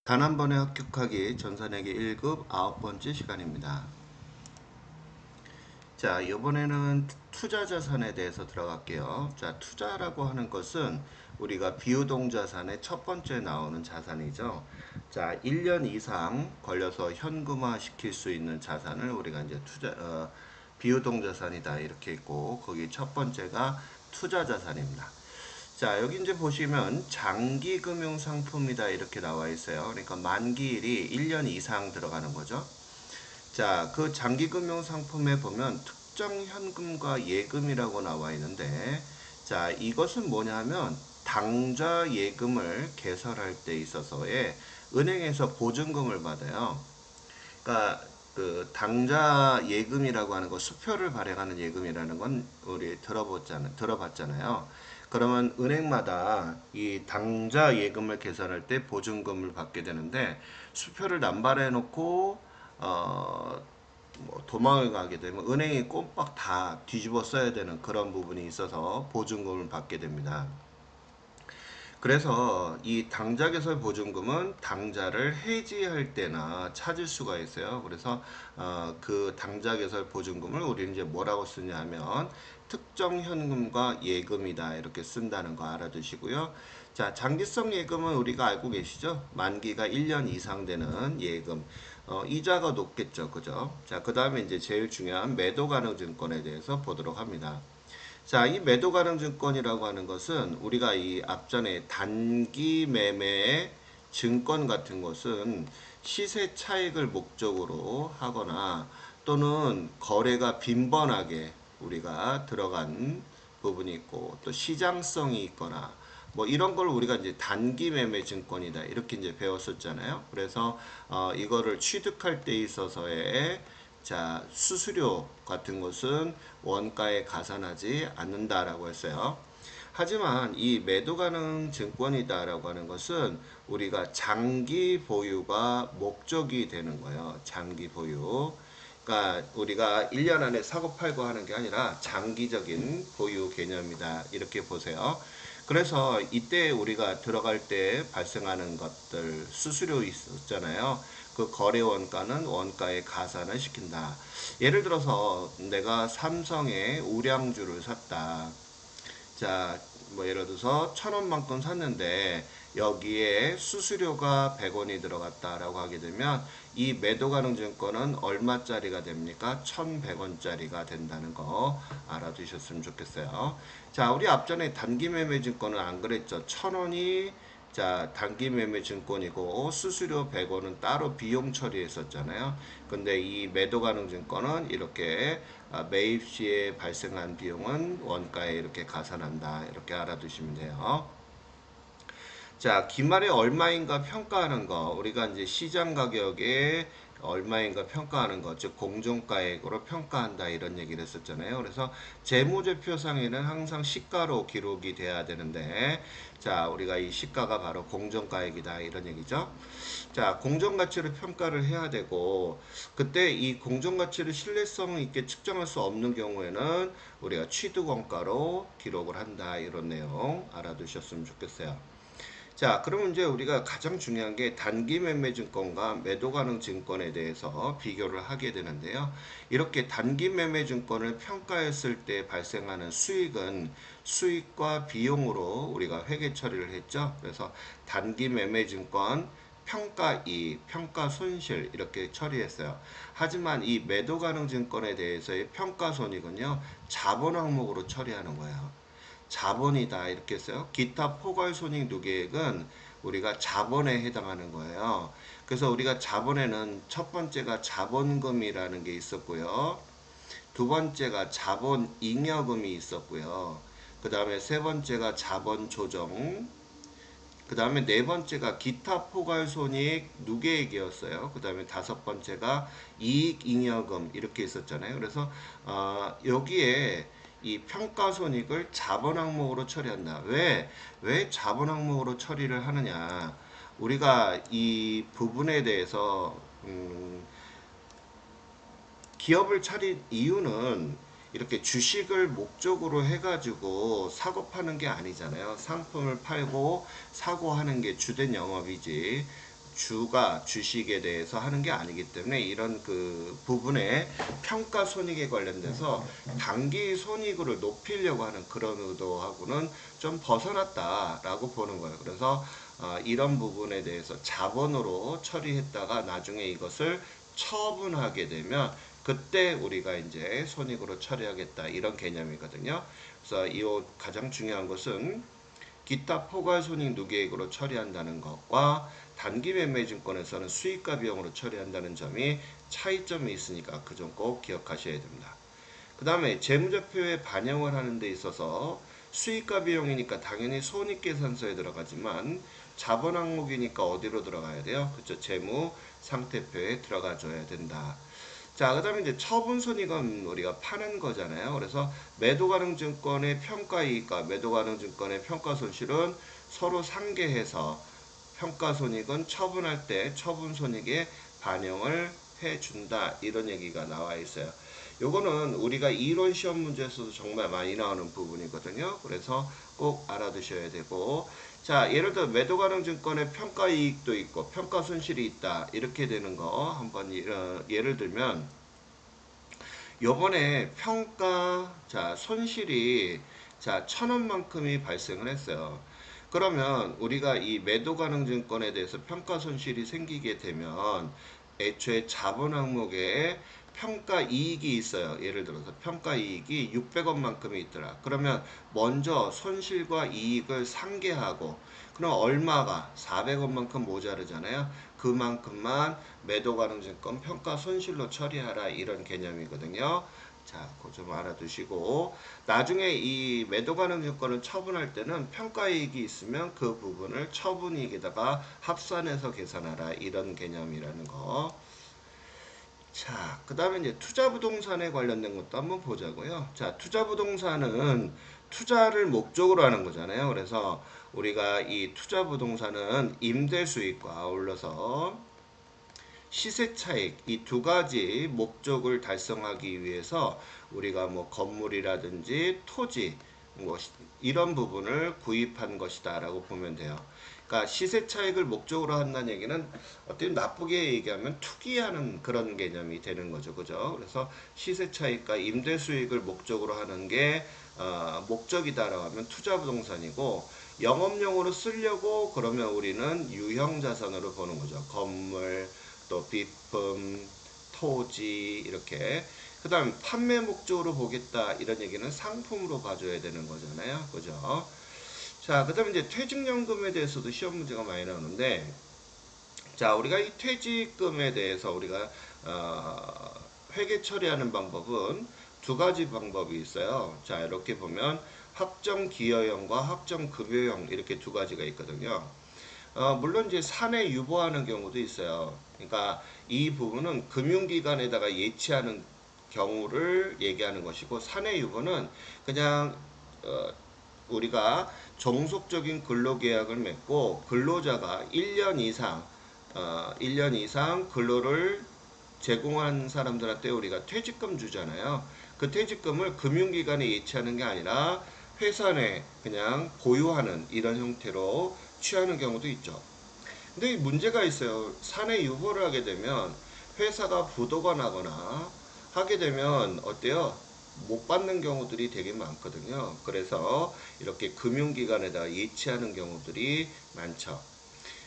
단 한 번에 합격하기 전산회계 1급 9번째 시간입니다. 자, 이번에는 투자 자산에 대해서 들어갈게요. 자, 투자라고 하는 것은 우리가 비유동 자산의 첫 번째 나오는 자산이죠. 자, 1년 이상 걸려서 현금화 시킬 수 있는 자산을 우리가 이제 비유동 자산이다 이렇게 있고, 거기 첫 번째가 투자 자산입니다. 자, 여기 이제 보시면 장기 금융 상품이다 이렇게 나와 있어요. 그러니까 만기일이 1년 이상 들어가는 거죠. 자, 그 장기 금융 상품에 보면 특정 현금과 예금이라고 나와 있는데, 자, 이것은 뭐냐면 당좌 예금을 개설할 때 있어서의 은행에서 보증금을 받아요. 그러니까 그 당좌 예금이라고 하는 거, 수표를 발행하는 예금이라는 건 우리 들어봤잖아요. 그러면 은행마다 이 당좌 예금을 계산할 때 보증금을 받게 되는데, 수표를 남발해 놓고 뭐 도망을 가게 되면 은행이 꼼빡 다 뒤집어 써야 되는 그런 부분이 있어서 보증금을 받게 됩니다. 그래서 이 당좌 개설 보증금은 당좌를 해지할 때나 찾을 수가 있어요. 그래서 그 당좌 개설 보증금을 우리는 이제 뭐라고 쓰냐면 특정 현금과 예금이다 이렇게 쓴다는 거 알아두시고요. 자, 장기성 예금은 우리가 알고 계시죠? 만기가 1년 이상 되는 예금. 이자가 높겠죠. 그죠? 자, 그 다음에 이제 제일 중요한 매도 가능 증권에 대해서 보도록 합니다. 자, 이 매도 가능 증권이라고 하는 것은 우리가 이 앞전에 단기 매매의 증권 같은 것은 시세 차익을 목적으로 하거나 또는 거래가 빈번하게 우리가 들어간 부분이 있고, 또 시장성이 있거나 뭐 이런 걸 우리가 이제 단기 매매 증권이다 이렇게 이제 배웠었잖아요. 그래서 이거를 취득할 때 있어서의 자, 수수료 같은 것은 원가에 가산하지 않는다라고 했어요. 하지만 이 매도 가능 증권이다라고 하는 것은 우리가 장기 보유가 목적이 되는 거예요. 장기 보유. 그러니까 우리가 1년 안에 사고 팔고 하는 게 아니라 장기적인 보유 개념이다. 이렇게 보세요. 그래서 이때 우리가 들어갈 때 발생하는 것들 수수료 있었잖아요. 그 거래 원가는 원가에 가산을 시킨다. 예를 들어서 내가 삼성의 우량주를 샀다. 자, 뭐 예를 들어서 1,000원만큼 샀는데 여기에 수수료가 100원이 들어갔다라고 하게 되면 이 매도 가능 증권은 얼마짜리가 됩니까? 1,100원짜리가 된다는 거 알아두셨으면 좋겠어요. 자, 우리 앞전에 단기 매매 증권은 안 그랬죠? 1,000원이 자, 단기 매매 증권이고 수수료 100원은 따로 비용 처리했었잖아요. 근데 이 매도 가능 증권은 이렇게 매입 시에 발생한 비용은 원가에 이렇게 가산한다. 이렇게 알아두시면 돼요. 자, 기말에 얼마인가 평가하는 거. 우리가 이제 시장 가격에 얼마인가 평가하는 거, 즉 공정가액으로 평가한다 이런 얘기를 했었잖아요. 그래서 재무제표상에는 항상 시가로 기록이 돼야 되는데, 자, 우리가 이 시가가 바로 공정가액이다 이런 얘기죠. 자, 공정가치를 평가를 해야 되고, 그때 이 공정가치를 신뢰성 있게 측정할 수 없는 경우에는 우리가 취득원가로 기록을 한다 이런 내용 알아두셨으면 좋겠어요. 자, 그러면 이제 우리가 가장 중요한 게 단기 매매 증권과 매도 가능 증권에 대해서 비교를 하게 되는데요. 이렇게 단기 매매 증권을 평가했을 때 발생하는 수익은 수익과 비용으로 우리가 회계 처리를 했죠. 그래서 단기 매매 증권 평가이익, 평가손실 이렇게 처리했어요. 하지만 이 매도 가능 증권에 대해서의 평가손익은요, 자본 항목으로 처리하는 거예요. 자본이다 이렇게 써요. 기타 포괄손익 누계액은 우리가 자본에 해당하는 거예요. 그래서 우리가 자본에는 첫 번째가 자본금이라는 게 있었고요. 두 번째가 자본잉여금이 있었고요. 그 다음에 세 번째가 자본조정. 그 다음에 네 번째가 기타 포괄손익 누계액이었어요. 그 다음에 다섯 번째가 이익잉여금 이렇게 있었잖아요. 그래서 여기에 이 평가손익을 자본 항목으로 처리한다. 왜 자본 항목으로 처리를 하느냐? 우리가 이 부분에 대해서 기업을 차린 이유는 이렇게 주식을 목적으로 해가지고 사고 파는 게 아니잖아요. 상품을 팔고 사고 하는 게 주된 영업이지. 주가 주식에 대해서 하는 게 아니기 때문에 이런 그 부분에 평가 손익에 관련돼서 단기 손익을 높이려고 하는 그런 의도하고는 좀 벗어났다라고 보는 거예요. 그래서 이런 부분에 대해서 자본으로 처리했다가 나중에 이것을 처분하게 되면 그때 우리가 이제 손익으로 처리하겠다 이런 개념이거든요. 그래서 이 가장 중요한 것은 기타 포괄손익 누계액으로 처리한다는 것과 단기 매매 증권에서는 수익과 비용으로 처리한다는 점이 차이점이 있으니까 그 점 꼭 기억하셔야 됩니다. 그 다음에 재무제표에 반영을 하는 데 있어서 수익과 비용이니까 당연히 손익계산서에 들어가지만 자본 항목이니까 어디로 들어가야 돼요? 그렇죠. 재무 상태표에 들어가 줘야 된다. 자, 그 다음에 이제 처분손익은 우리가 파는 거잖아요. 그래서 매도가능증권의 평가이익과 매도가능증권의 평가손실은 서로 상계해서 평가손익은 처분할 때 처분손익에 반영을 해준다. 이런 얘기가 나와 있어요. 요거는 우리가 이론 시험 문제에서도 정말 많이 나오는 부분이거든요. 그래서 꼭 알아두셔야 되고, 자, 예를 들어 매도 가능 증권의 평가 이익도 있고 평가 손실이 있다. 이렇게 되는 거 한번 예를 들면 요번에 평가 자 손실이 자 1,000원만큼이 발생을 했어요. 그러면 우리가 이 매도 가능 증권에 대해서 평가 손실이 생기게 되면 애초에 자본 항목에 평가 이익이 있어요. 예를 들어서 평가 이익이 600원만큼이 있더라. 그러면 먼저 손실과 이익을 상계하고 그럼 얼마가 400원만큼 모자르잖아요. 그만큼만 매도 가능 증권 평가 손실로 처리하라 이런 개념이거든요. 자, 그거 좀 알아두시고 나중에 이 매도 가능 증권을 처분할 때는 평가이익이 있으면 그 부분을 처분이익에다가 합산해서 계산하라 이런 개념이라는 거. 자, 그 다음에 이제 투자부동산에 관련된 것도 한번 보자고요. 자, 투자부동산은 투자를 목적으로 하는 거잖아요. 그래서 우리가 이 투자부동산은 임대수익과 아울러서 시세차익 이 두 가지 목적을 달성하기 위해서 우리가 뭐 건물이라든지 토지 뭐 이런 부분을 구입한 것이다 라고 보면 돼요. 그러니까 시세차익을 목적으로 한다는 얘기는 어떻게 나쁘게 얘기하면 투기하는 그런 개념이 되는 거죠. 그죠? 그래서 시세차익과 임대수익을 목적으로 하는 게 목적이다라고 하면 투자부동산이고 영업용으로 쓰려고 그러면 우리는 유형자산으로 보는 거죠. 건물 또 비품, 토지 이렇게 그 다음 판매 목적으로 보겠다 이런 얘기는 상품으로 봐줘야 되는 거잖아요. 그죠? 자, 그 다음에 이제 퇴직연금에 대해서도 시험 문제가 많이 나오는데 자, 우리가 이 퇴직금에 대해서 우리가 회계 처리하는 방법은 두 가지 방법이 있어요. 자, 이렇게 보면 확정기여형과 확정급여형 이렇게 두 가지가 있거든요. 물론 이제 사내 유보하는 경우도 있어요. 그러니까 이 부분은 금융기관에다가 예치하는 경우를 얘기하는 것이고 사내 유보는 그냥 우리가 종속적인 근로계약을 맺고 근로자가 1년 이상 근로를 제공한 사람들한테 우리가 퇴직금 주잖아요. 그 퇴직금을 금융기관에 예치하는 게 아니라 회사 내 그냥 보유하는 이런 형태로 취하는 경우도 있죠. 근데 문제가 있어요. 사내 유보를 하게 되면 회사가 부도가 나거나 하게 되면 어때요? 못 받는 경우들이 되게 많거든요. 그래서 이렇게 금융기관에다 예치하는 경우들이 많죠.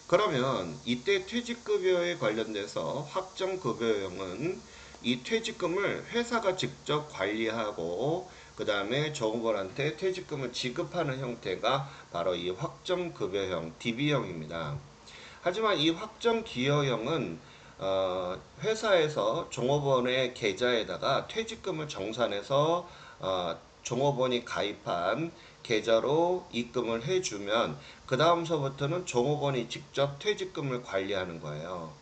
그러면 이때 퇴직급여에 관련돼서 확정급여형은 이 퇴직금을 회사가 직접 관리하고 그 다음에 종업원한테 퇴직금을 지급하는 형태가 바로 이 확정급여형 DB형입니다. 하지만 이 확정기여형은 회사에서 종업원의 계좌에다가 퇴직금을 정산해서 종업원이 가입한 계좌로 입금을 해주면 그 다음서부터는 종업원이 직접 퇴직금을 관리하는 거예요.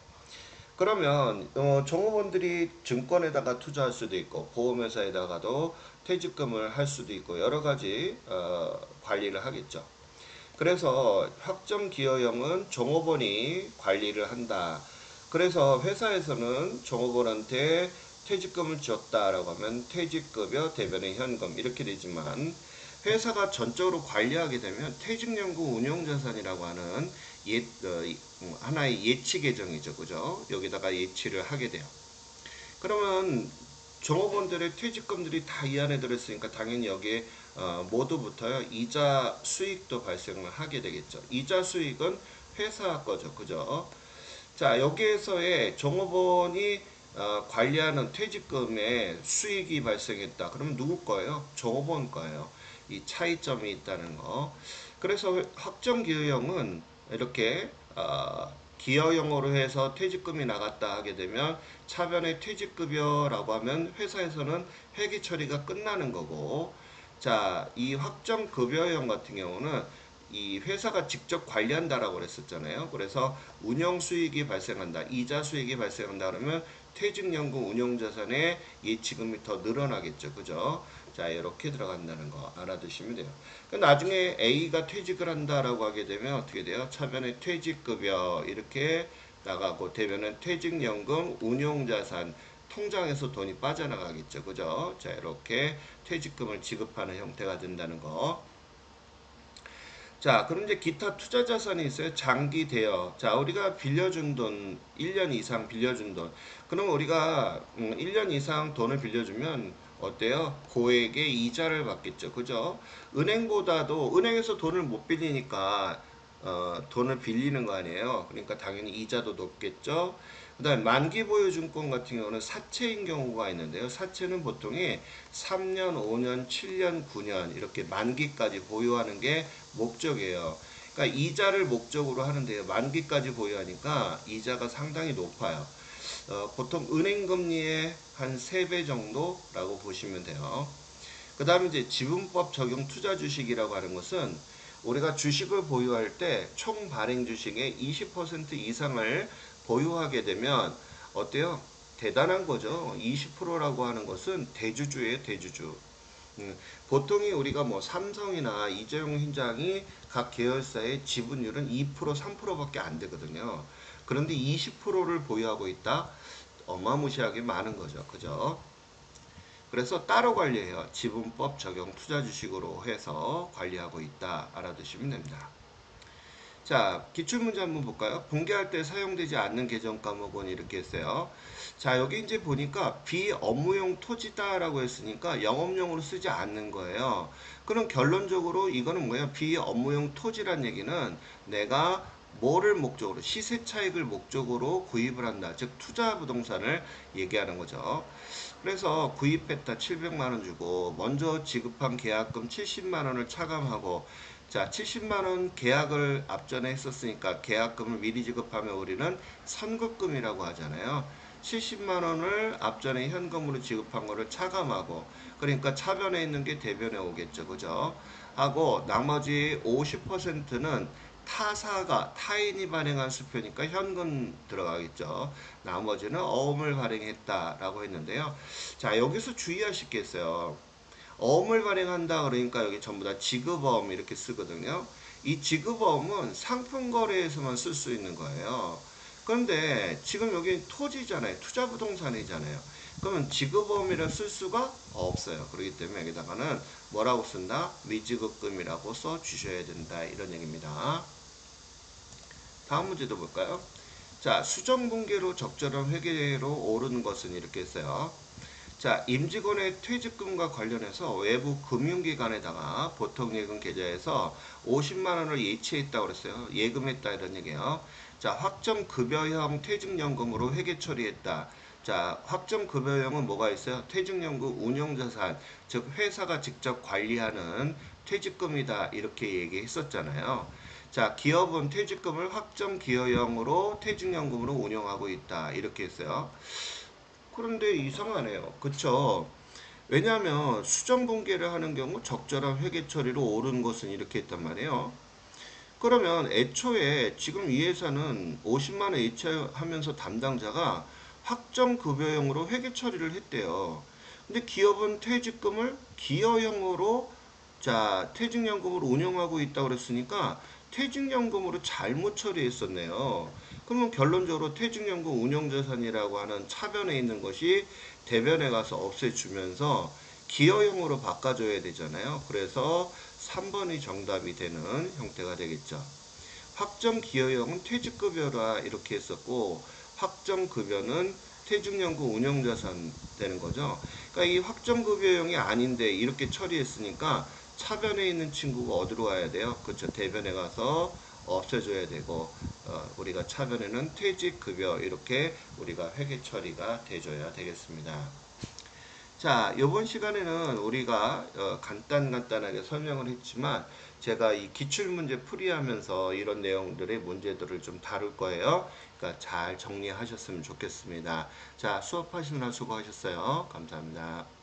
그러면 종업원들이 증권에다가 투자할 수도 있고 보험회사에다가도 퇴직금을 할 수도 있고 여러 가지 관리를 하겠죠. 그래서 확정기여형은 종업원이 관리를 한다. 그래서 회사에서는 종업원한테 퇴직금을 줬다라고 하면 퇴직급여 대변의 현금 이렇게 되지만 회사가 전적으로 관리하게 되면 퇴직연금 운용자산이라고 하는 하나의 예치 계정이죠. 그죠? 여기다가 예치를 하게 돼요. 그러면 종업원들의 퇴직금들이 다 이 안에 들어있으니까 당연히 여기에 모두부터요 이자 수익도 발생을 하게 되겠죠. 이자 수익은 회사 거죠. 그죠? 자, 여기에서의 종업원이 관리하는 퇴직금에 수익이 발생했다. 그러면 누구 거예요? 종업원 거예요. 이 차이점이 있다는 거. 그래서 확정기여형은 이렇게 기여형으로 해서 퇴직금이 나갔다 하게 되면 차변의 퇴직급여라고 하면 회사에서는 회계 처리가 끝나는 거고, 자, 이 확정급여형 같은 경우는 이 회사가 직접 관리한다라고 그랬었잖아요. 그래서 운영 수익이 발생한다, 이자 수익이 발생한다 그러면 퇴직연금 운용자산의 예치금이 더 늘어나겠죠. 그죠? 자, 이렇게 들어간다는 거 알아두시면 돼요. 나중에 A가 퇴직을 한다라고 하게 되면 어떻게 돼요? 차변에 퇴직급여 이렇게 나가고 대변은 퇴직연금 운용자산 통장에서 돈이 빠져나가겠죠. 그죠? 자, 이렇게 퇴직금을 지급하는 형태가 된다는 거. 자, 그럼 이제 기타 투자 자산이 있어요. 장기 대여. 자, 우리가 빌려준 돈, 1년 이상 빌려준 돈. 그럼 우리가 1년 이상 돈을 빌려주면 어때요? 고액의 이자를 받겠죠. 그죠? 은행보다도 은행에서 돈을 못 빌리니까 돈을 빌리는 거 아니에요. 그러니까 당연히 이자도 높겠죠. 그 다음에 만기 보유증권 같은 경우는 사채인 경우가 있는데요. 사채는 보통이 3년, 5년, 7년, 9년 이렇게 만기까지 보유하는 게 목적이에요. 그러니까 이자를 목적으로 하는데요. 만기까지 보유하니까 이자가 상당히 높아요. 보통 은행 금리의 한 3배 정도라고 보시면 돼요. 그 다음에 이제 지분법 적용 투자 주식이라고 하는 것은 우리가 주식을 보유할 때 총 발행 주식의 20% 이상을 보유하게 되면 어때요? 대단한 거죠. 20%라고 하는 것은 대주주예요, 대주주. 보통이 우리가 뭐 삼성이나 이재용 회장이 각 계열사의 지분율은 2%, 3%밖에 안 되거든요. 그런데 20%를 보유하고 있다? 어마무시하게 많은 거죠. 그죠? 그래서 따로 관리해요. 지분법 적용 투자 주식으로 해서 관리하고 있다. 알아두시면 됩니다. 자, 기출문제 한번 볼까요? 공개할 때 사용되지 않는 계정 과목은 이렇게 했어요. 자, 여기 이제 보니까 비업무용 토지다라고 했으니까 영업용으로 쓰지 않는 거예요. 그럼 결론적으로 이거는 뭐예요? 비업무용 토지란 얘기는 내가 뭐를 목적으로, 시세 차익을 목적으로 구입을 한다. 즉, 투자 부동산을 얘기하는 거죠. 그래서 구입했다 700만원 주고 먼저 지급한 계약금 70만원을 차감하고, 자, 70만원 계약을 앞전에 했었으니까 계약금을 미리 지급하면 우리는 선급금이라고 하잖아요. 70만원을 앞전에 현금으로 지급한 거를 차감하고, 그러니까 차변에 있는 게 대변에 오겠죠. 그죠? 하고 나머지 50%는 타사가 타인이 발행한 수표니까 현금 들어가겠죠. 나머지는 어음을 발행했다라고 했는데요. 자, 여기서 주의하실 게 있어요. 어음을 발행한다 그러니까 여기 전부 다 지급어음 이렇게 쓰거든요. 이 지급어음은 상품 거래에서만 쓸 수 있는 거예요. 그런데 지금 여기 토지잖아요. 투자 부동산이잖아요. 그러면 지급어음이라 쓸 수가 없어요. 그렇기 때문에 여기다가는 뭐라고 쓴다? 미지급금이라고 써 주셔야 된다. 이런 얘기입니다. 다음 문제도 볼까요? 자, 수정분계로 적절한 회계로 오르는 것은 이렇게 했어요. 자, 임직원의 퇴직금과 관련해서 외부 금융기관에다가 보통예금 계좌에서 50만원을 예치했다고 그랬어요. 예금했다 이런 얘기예요. 자, 확정급여형 퇴직연금으로 회계 처리했다. 자, 확정급여형은 뭐가 있어요? 퇴직연금 운용자산, 즉 회사가 직접 관리하는 퇴직금이다 이렇게 얘기했었잖아요. 자, 기업은 퇴직금을 확정기여형으로 퇴직연금으로 운영하고 있다 이렇게 했어요. 그런데 이상하네요. 그쵸? 왜냐하면 수정분계를 하는 경우 적절한 회계 처리로 옳은 것은 이렇게 했단 말이에요. 그러면 애초에 지금 이 회사는 50만원 예치하면서 담당자가 확정급여형으로 회계 처리를 했대요. 근데 기업은 퇴직금을 기여형으로 자 퇴직연금으로 운영하고 있다고 그랬으니까 퇴직연금으로 잘못 처리했었네요. 그러면 결론적으로 퇴직연금 운용자산이라고 하는 차변에 있는 것이 대변에 가서 없애주면서 기여형으로 바꿔줘야 되잖아요. 그래서 3번이 정답이 되는 형태가 되겠죠. 확정기여형은 퇴직급여라 이렇게 했었고, 확정급여는 퇴직연금 운영자산 되는 거죠. 그러니까 이 확정급여형이 아닌데 이렇게 처리했으니까 차변에 있는 친구가 어디로 와야 돼요? 그렇죠. 대변에 가서 없애줘야 되고, 우리가 차변에는 퇴직급여 이렇게 우리가 회계 처리가 돼줘야 되겠습니다. 자, 이번 시간에는 우리가 간단하게 설명을 했지만 제가 이 기출문제 풀이하면서 이런 내용들의 문제들을 좀 다룰 거예요. 그러니까 잘 정리하셨으면 좋겠습니다. 자, 수업하시느라 수고하셨어요. 감사합니다.